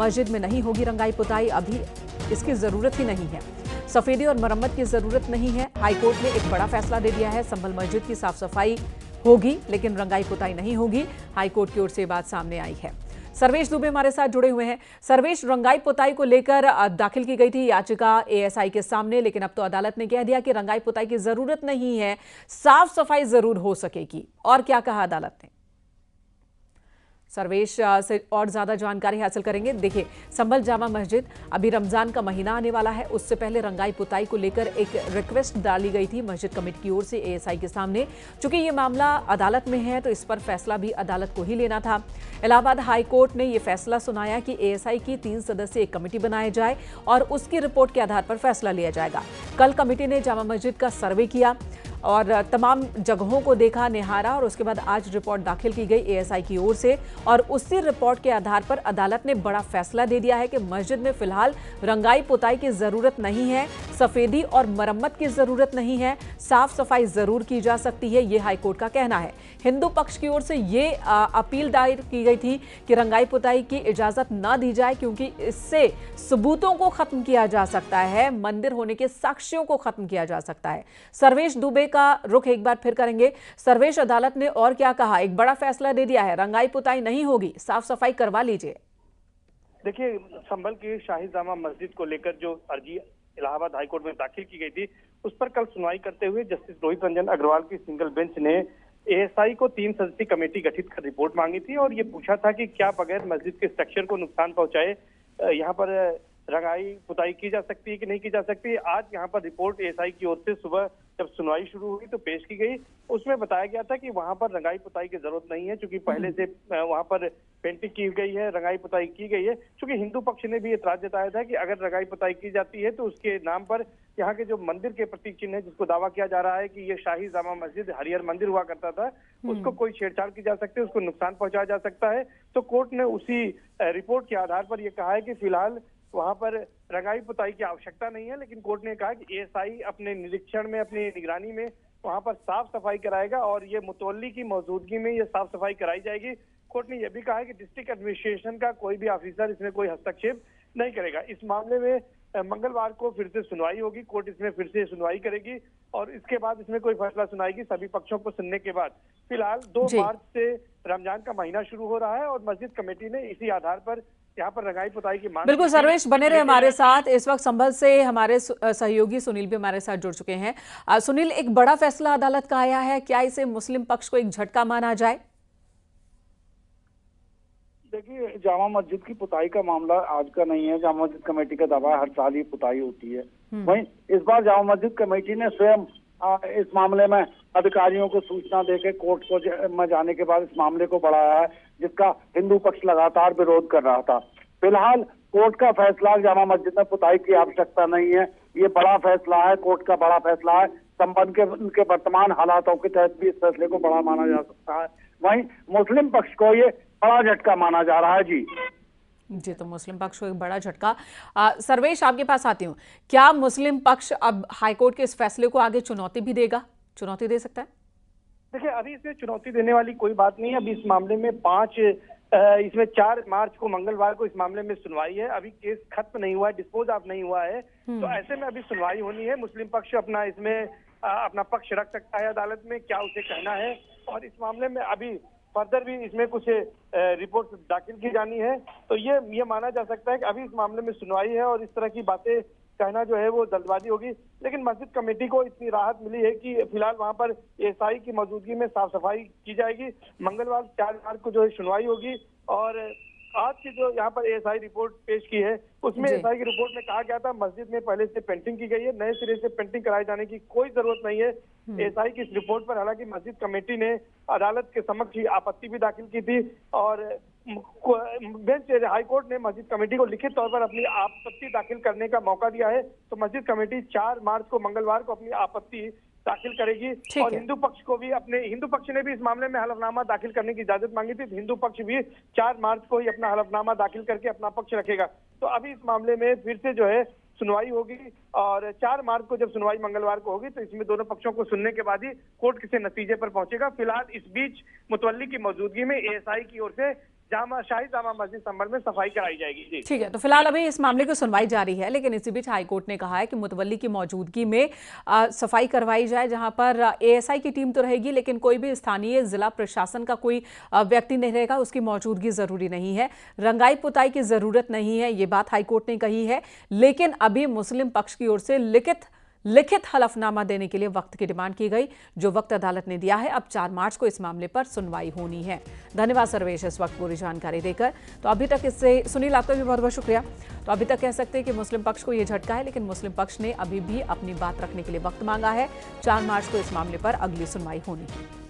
मस्जिद में नहीं होगी रंगाई पुताई, अभी इसकी जरूरत ही नहीं है। सफेदी और मरम्मत की जरूरत नहीं है। हाईकोर्ट ने एक बड़ा फैसला दे दिया है। संभल मस्जिद की साफ सफाई होगी लेकिन रंगाई पुताई नहीं होगी। हाईकोर्ट की ओर से बात सामने आई है। सर्वेश दुबे हमारे साथ जुड़े हुए हैं। सर्वेश, रंगाई पुताई को लेकर दाखिल की गई थी याचिका एएसआई के सामने, लेकिन अब तो अदालत ने कह दिया कि रंगाई पुताई की जरूरत नहीं है, साफ सफाई जरूर हो सकेगी। और क्या कहा अदालत ने? सर्वेश से और ज्यादा जानकारी हासिल करेंगे। देखिए, संभल जामा मस्जिद, अभी रमजान का महीना आने वाला है, उससे पहले रंगाई पुताई को लेकर एक रिक्वेस्ट डाली गई थी मस्जिद कमेटी की ओर से एएसआई के सामने। चूंकि ये मामला अदालत में है तो इस पर फैसला भी अदालत को ही लेना था। इलाहाबाद हाई कोर्ट ने यह फैसला सुनाया कि एएसआई की 3 सदस्यीय एक कमेटी बनाई जाए और उसकी रिपोर्ट के आधार पर फैसला लिया जाएगा। कल कमेटी ने जामा मस्जिद का सर्वे किया और तमाम जगहों को देखा, निहारा, और उसके बाद आज रिपोर्ट दाखिल की गई एएसआई की ओर से, और उसी रिपोर्ट के आधार पर अदालत ने बड़ा फैसला दे दिया है कि मस्जिद में फिलहाल रंगाई पुताई की जरूरत नहीं है, सफेदी और मरम्मत की जरूरत नहीं है, साफ सफाई जरूर की जा सकती है, ये हाईकोर्ट का कहना है। हिंदू पक्ष की ओर से ये अपील दायर की गई थी कि रंगाई पुताई की इजाजत न दी जाए क्योंकि इससे सबूतों को खत्म किया जा सकता है, मंदिर होने के साक्ष्यों को खत्म किया जा सकता है। सर्वेश दुबे का रुख एक बार फिर करेंगे। सर्वेश, अदालत ने और क्या कहा? एक बड़ा फैसला दे दिया है, रंगाई पुताई नहीं होगी, साफ सफाई करवा लीजिए। देखिए, संभल की शाही जामा मस्जिद को लेकर जो अर्जी इलाहाबाद हाईकोर्ट में दाखिल की गई थी, उस पर कल सुनवाई करते हुए जस्टिस रोहित रंजन अग्रवाल की सिंगल बेंच ने एएसआई को 3 सदस्यीय कमेटी गठित कर रिपोर्ट मांगी थी और ये पूछा था कि क्या बगैर मस्जिद के स्ट्रक्चर को नुकसान पहुंचाए यहाँ पर रंगाई पुताई की जा सकती है कि नहीं की जा सकती। आज यहाँ पर रिपोर्ट एएसआई की ओर से सुबह जब सुनवाई शुरू हुई तो पेश की गई। उसमें बताया गया था कि वहां पर रंगाई पुताई की जरूरत नहीं है क्योंकि पहले से वहां पर पेंटिंग की गई है, रंगाई पुताई की गई है। क्योंकि हिंदू पक्ष ने भी एतराज जताया था कि अगर रंगाई पुताई की जाती है तो उसके नाम पर यहाँ के जो मंदिर के प्रतीक चिन्ह है, जिसको दावा किया जा रहा है कि ये शाही जामा मस्जिद हरिहर मंदिर हुआ करता था, उसको कोई छेड़छाड़ की जा सकती है, उसको नुकसान पहुंचाया जा सकता है। तो कोर्ट ने उसी रिपोर्ट के आधार पर यह कहा है कि फिलहाल वहां पर रंगाई पुताई की आवश्यकता नहीं है, लेकिन कोर्ट ने कहा कि एएसआई अपने निरीक्षण में, अपनी निगरानी में वहां पर साफ सफाई कराएगा और ये मुतवल्ली की मौजूदगी में ये साफ सफाई कराई जाएगी। कोर्ट ने यह भी कहा है कि डिस्ट्रिक्ट एडमिनिस्ट्रेशन का कोई भी ऑफिसर इसमें कोई हस्तक्षेप नहीं करेगा। इस मामले में मंगलवार को फिर से सुनवाई होगी, कोर्ट इसमें फिर से सुनवाई करेगी और इसके बाद इसमें कोई फैसला सुनाएगी सभी पक्षों को सुनने के बाद। फिलहाल 2 मार्च से रमजान का महीना शुरू हो रहा है और मस्जिद कमेटी ने इसी आधार पर यहाँ पर रंगाई पुताई की मांग। बिल्कुल सर्वेश, बने रहे हमारे साथ। इस वक्त संभल से हमारे सहयोगी सुनील भी हमारे साथ जुड़ चुके हैं। सुनील, एक बड़ा फैसला अदालत का आया है, क्या इसे मुस्लिम पक्ष को एक झटका माना जाए? देखिए, जामा मस्जिद की पुताई का मामला आज का नहीं है। जामा मस्जिद कमेटी का दावा है हर साल ही पुताई होती है। वहीं इस बार जामा मस्जिद कमेटी ने स्वयं इस मामले में अधिकारियों को सूचना देकर कोर्ट को में जाने के बाद इस मामले को बढ़ाया है, जिसका हिंदू पक्ष लगातार विरोध कर रहा था। फिलहाल कोर्ट का फैसला, जामा मस्जिद में पुताई की आवश्यकता नहीं है, ये बड़ा फैसला है, कोर्ट का बड़ा फैसला है। संबंध के उनके वर्तमान हालातों के तहत भी इस फैसले को बड़ा माना जा सकता है। वहीं मुस्लिम पक्ष को ये बड़ा झटका माना जा रहा है। जी, तो मुस्लिम पक्ष को एक बड़ा झटका। सर्वेश, आपके पास आती हूँ। क्या मुस्लिम पक्ष अब हाईकोर्ट के इस फैसले को आगे चुनौती भी देगा, चुनौती दे सकता है? देखिए, अभी इसमें चुनौती देने वाली कोई बात नहीं है। अभी इस मामले में इसमें 4 मार्च को मंगलवार को इस मामले में सुनवाई है। अभी केस खत्म नहीं हुआ है, डिस्पोज ऑफ नहीं हुआ है, तो ऐसे में अभी सुनवाई होनी है। मुस्लिम पक्ष अपना इसमें अपना पक्ष रख सकता है अदालत में, क्या उसे कहना है, और इस मामले में अभी फर्दर भी इसमें कुछ रिपोर्ट दाखिल की जानी है। तो ये माना जा सकता है कि अभी इस मामले में सुनवाई है और इस तरह की बातें कहना जो है वो जल्दबाजी होगी। लेकिन मस्जिद कमेटी को इतनी राहत मिली है कि फिलहाल वहां पर एएसआई की मौजूदगी में साफ सफाई की जाएगी। मंगलवार 4 मार्च को जो है सुनवाई होगी और आज की जो यहाँ पर एएसआई रिपोर्ट पेश की है उसमें एएसआई की रिपोर्ट में कहा गया था मस्जिद में पहले से पेंटिंग की गई है, नए सिरे से पेंटिंग कराए जाने की कोई जरूरत नहीं है। एएसआई की इस रिपोर्ट पर हालांकि मस्जिद कमेटी ने अदालत के समक्ष आपत्ति भी दाखिल की थी और बेंच हाईकोर्ट ने मस्जिद कमेटी को लिखित तौर पर अपनी आपत्ति दाखिल करने का मौका दिया है। तो मस्जिद कमेटी 4 मार्च को मंगलवार को अपनी आपत्ति दाखिल करेगी और हिंदू पक्ष ने भी इस मामले में हलफनामा दाखिल करने की इजाजत मांगी थी। हिंदू पक्ष भी 4 मार्च को ही अपना हलफनामा दाखिल करके अपना पक्ष रखेगा। तो अभी इस मामले में फिर से जो है सुनवाई होगी और 4 मार्च को जब सुनवाई मंगलवार को होगी तो इसमें दोनों पक्षों को सुनने के बाद ही कोर्ट किसी नतीजे पर पहुंचेगा। फिलहाल इस बीच मुतवल्ली की मौजूदगी में एएसआई की ओर से शाही जामा मस्जिद संभल में सफाई कराई जाएगी। जी ठीक है, तो फिलहाल अभी इस मामले की सुनवाई जारी है, लेकिन इसी बीच हाईकोर्ट ने कहा है कि मुतवल्ली की मौजूदगी में सफाई करवाई जाए, जहां पर एएसआई की टीम तो रहेगी लेकिन कोई भी स्थानीय जिला प्रशासन का कोई व्यक्ति नहीं रहेगा, उसकी मौजूदगी जरूरी नहीं है। रंगाई पुताई की जरूरत नहीं है, ये बात हाईकोर्ट ने कही है। लेकिन अभी मुस्लिम पक्ष की ओर से लिखित हलफनामा देने के लिए वक्त की डिमांड की गई, जो वक्त अदालत ने दिया है। अब 4 मार्च को इस मामले पर सुनवाई होनी है। धन्यवाद सर्वेश इस वक्त पूरी जानकारी देकर। तो अभी तक इससे सुनील, आपका भी बहुत बहुत शुक्रिया। तो अभी तक कह सकते हैं कि मुस्लिम पक्ष को यह झटका है, लेकिन मुस्लिम पक्ष ने अभी भी अपनी बात रखने के लिए वक्त मांगा है। 4 मार्च को इस मामले पर अगली सुनवाई होनी है।